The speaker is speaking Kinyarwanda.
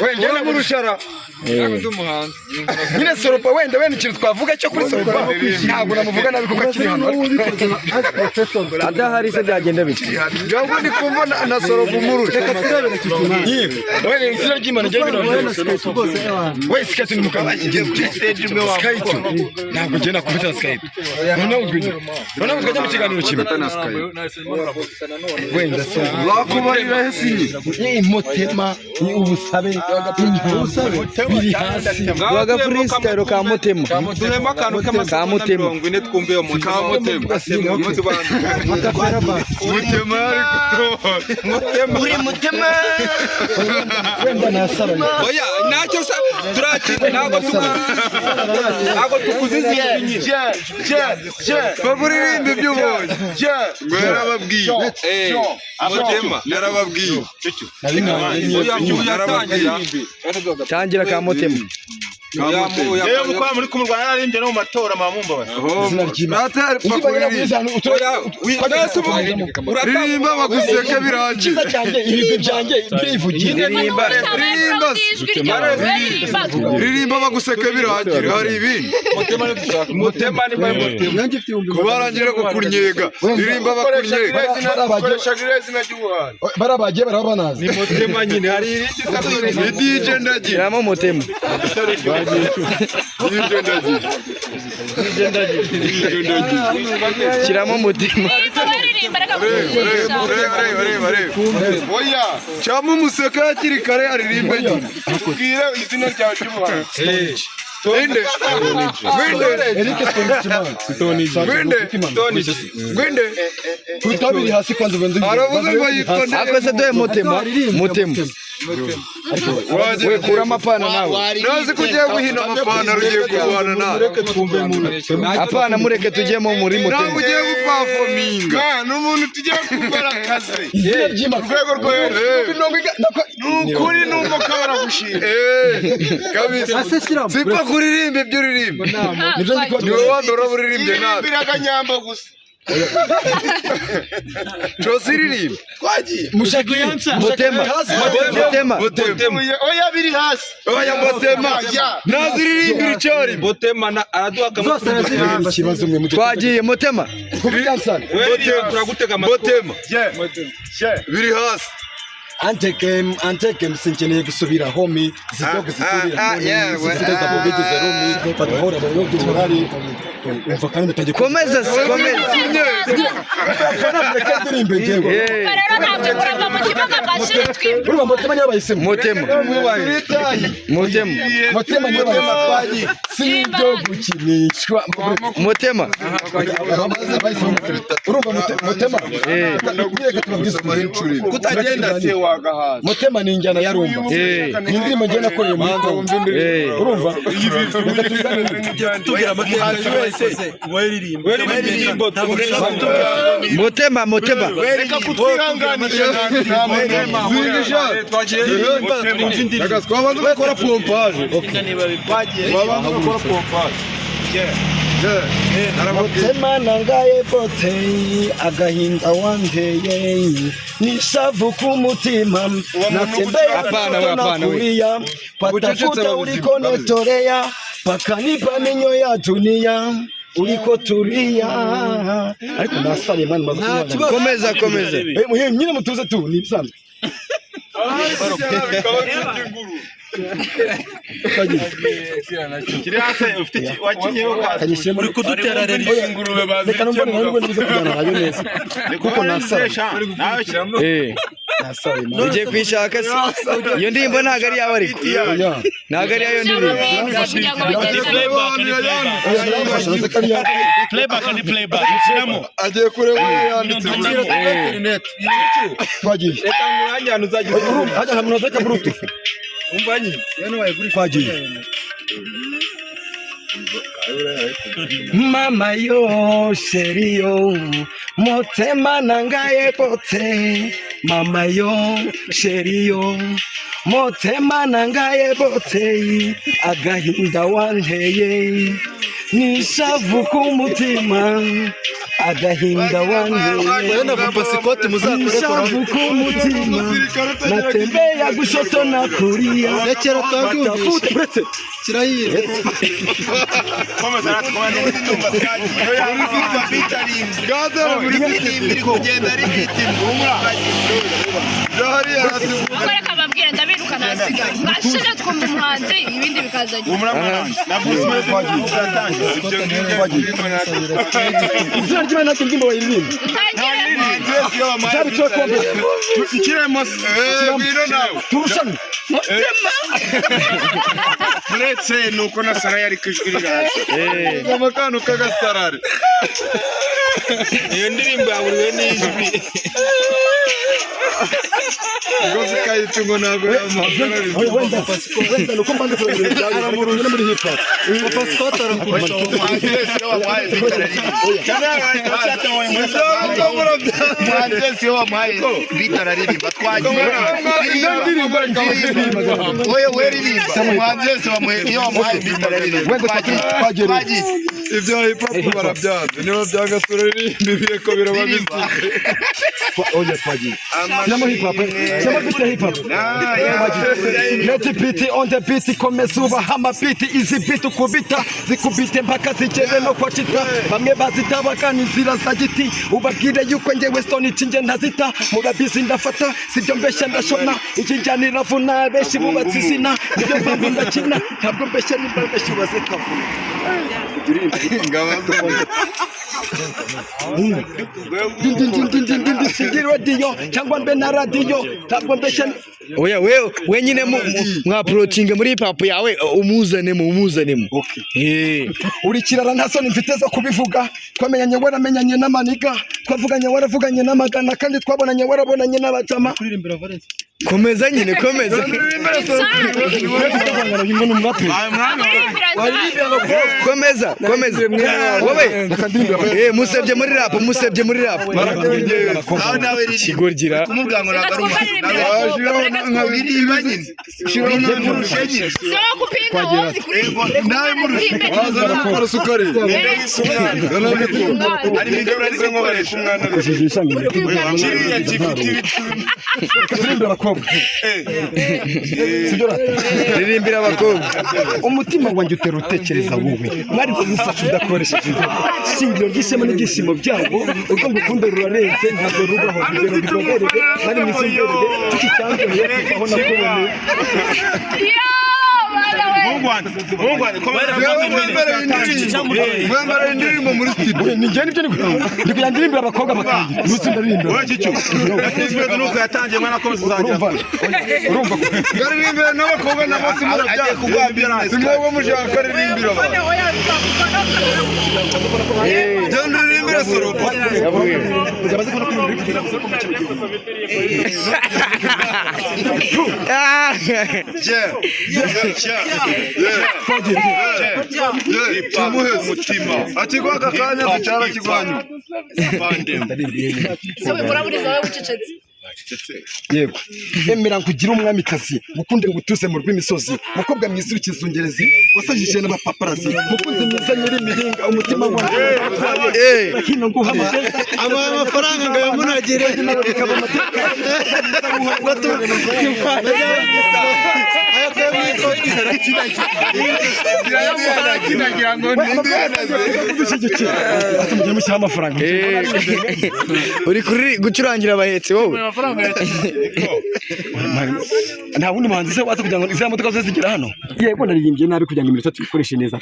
wenda namurushara nyine soropa wenda ikintu twavuga cyo kuri soropa ntabwo namuvuga nabi kuko akiri hano adahari se byagenda biki ntabwo ndi kumva na soropa umurusha wenda izina ry'Imana ryo bino we sikati ni mukabaje skate ntabwo ngenda kubita skate noneho ukajya mu kiganiro kimwe wenda se bakubarira hesinyi ni motema ni ubusabe biri hasi waga freestyle ka motema duhema kantu ka motema ngwine twumve yo motema uri motema wenda nasara oya nacyo turakina ntago tukuzizi baburirimbe by'ubonye narababwiye motema narababwiye tangira ka motema Yewe mukora muri kumurwana naririmbye no mu matora mamumba uririmba baguseka birangiye ibigwi byanjye byivugira ririmba baguseka birangiye hari ibindi motema ni motema kubarangira kukunyega ririmba bakunyega barabagiye barabanaza ni motema nyine hari irindi ni DJ ndagira mo motema kiramo mutima oya cyamo museka yakiri kare aririmbe tubwire izina ryawe cy'umuhanzi Wende Eric Wende kutabiri hasi kwanza bende aravuga ngo yitwa akose doye motema we kura mapana nawe nazi kugiye guhina mapana rugiye kubana nawe reke twumve mu apana mureke tujyemo muri motema nawe ugiye gupafominga n'umuntu tugiye gukora akazi rwego n'ukuri n'umva kabara gushira kabisa sipa kuririmbe ibyo uririmba niwe wandora buririmbye nawe biraganyamba gusa Chosiririmba kwaji motema oya biri hasi oya motema naziririmba icori motema na araduha kamwe kibazo mwe twagiye motema kubiyansana turagutega motema biri hasi Antekem sinkeneye gusubira homi zidogo zikurira ziteza mu bigize romi badahora mu byo burari umva kandi mutagiye komeza urumva motema nyabayisemo motema nyabayisemo sibyo gukinishwa motema urumva motema kutagenda se wagahaza motema ni injyana ya rumba ni indirimbo njye nakoreye muri Kongo urumva tugira amahanzi wese weririmbo motema reka kutwihanganisha nta twabanza gukora pompage babanza gukora pompage motema nangaye potei agahinda wanteye nisavu kumutima natembea hapana kulia patafuta ulikonitorea pakanipa minyo ya dunia ulikotulia ariko nasale man mazuko komeza nyine mutuze tu ni bisanzwe uri kudutera rero ingurube bazi kuko ugiye kwishaka se iyo ndirimbo ntago ari yawe ariko ntago ari yayo ndirimbo playback agiye kureba yanditse internet twagiye reka nguranya uzagiye hajya hamwe uzaka bluetooth umvanyi yone wayiguri twagiye mama yo sherio motema nangaye pote mama yo sherio motema nangaye pote agahinda wanteye nishavu kumutima agahinda wanteye ishavu k'umutima natembeye gushoto na kuriya rekera twabyumvise uretse kirahiye Akoreka babwira ndabirukana hasigaye bashije twumva umuhanzi ibindi bikaza izina ry'Imana n'indirimbo bayiririmba turushanwe uretse nuko na Sara yari kwijwirira amakanu kagasarare iyo ndirimbo yaburiwe n'ijwi Ngozi kayitungo nago yamagarari wenda nuko mbanze kurengera aramuruhira muri hip hop Pascal arakunda ibyo hip hop barabyanze niba byagasura ririmbiye ko biraba bizima oya twagiye cyangwa hip hop cyangwa beat hip hop let beat on the beat komeza ubaha amabiti izi beat ukubita zikubite mpaka zigere no kwacita bamwe bazitabagana inzira za giti ubabwire yuko njyewe stone cinje ntazita murabizi ndafata sibyo mbeshya ndashona ikijyanira vuna benshi bubatse izina ibyo mpamvu ndakina ntabwo mbeshya nimba mbeshya bazekavuna Sindi radio cyangwa mbe na radio ntabwo mbeshya oya we nyine mwa approaching muri hip hop yawe umuzanemo okay uri kirara nta soni mfite zo kubivuga twamenyanye waramenyanye n'amaniga twavuganye waravuganye n'amagana kandi twabonanye warabonanye n'abajama komeza nyine komeza komeza wowe musebye muri rap kigorgira ririmbira abakobwa umutima wanjye utera utekereza wowe mwari kumufasha udakoresheje shingiro ry'ishema n'ibyishimo byabo ubwo ngukunda rurarenze ntabwo rubaho kugera bigoberere nari mwisumberere tukitangiye aho nakuboneye Mwambara indirimbo muri studio ni njye nibyo ndi kujya ndirimbira abakobwa bakangira umunsi ndaririmba nuko yatangiye mwana ko uzajya urumva ndaririmba n'abakobwa n'abose murabyaje kugwambira simwe mushaka ririmbira abantu ndirimbira solo umutima akigwa aka kanya zicara kigwanyu Sewe muraburiza wowe ucecetse yego emera nkugira umwamikazi mukunde ngutuze mu rw'imisozi mukobwa mwiza ukizungerezi wasajije n'abapaparazi mukunze mwiza nyiri miringa umutima wanjye hino nguhamije amafaranga ngo yamunagire bikaba amateka uri gucurangira abahetsi wowe nta wundi muhanzi se waza kugira ngo izi modoka zose zigera hano yego naririmbye nabi kugira ngo iminota tuyikoreshe neza